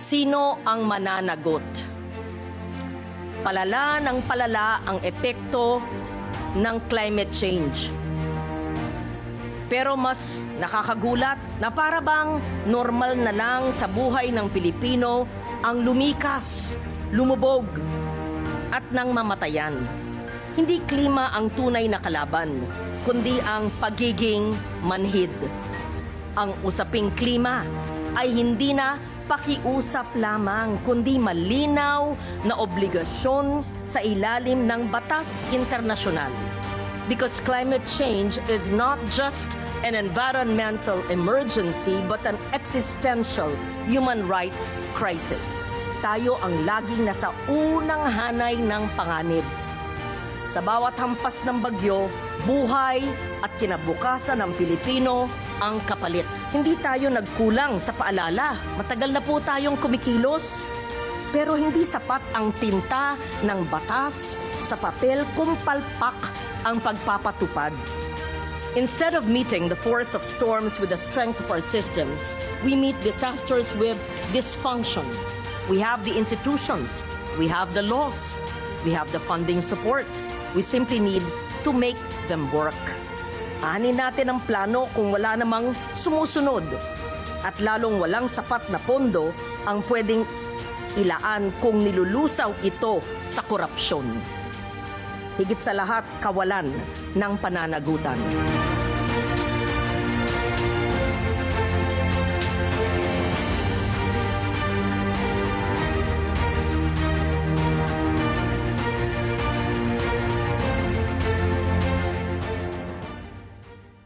Sino ang mananagot? Palala ng palala ang epekto ng climate change. Pero mas nakakagulat na para bang normal na lang sa buhay ng Pilipino ang lumikas, lumubog, at nang mamatayan. Hindi klima ang tunay na kalaban, kundi ang pagiging manhid. Ang usaping klima ay hindi na pakiusap lamang, kundi malinaw na obligasyon sa ilalim ng batas internasyonal. Because climate change is not just an environmental emergency but an existential human rights crisis. Tayo ang laging nasa unang hanay ng panganib. Sa bawat hampas ng bagyo, buhay at kinabukasan ng Pilipino ang kapalit. Hindi tayo nagkulang sa paalala. Matagal na po tayong kumikilos. Pero hindi sapat ang tinta ng batas sa papel kung palpak ang pagpapatupad. Instead of meeting the force of storms with the strength of our systems, we meet disasters with dysfunction. We have the institutions, we have the laws, we have the funding support. We simply need to make them work. Anin natin ang plano kung wala namang sumusunod at lalong walang sapat na pondo ang pwedeng ilaan kung nilulusaw ito sa korupsyon. Higit sa lahat, kawalan ng pananagutan.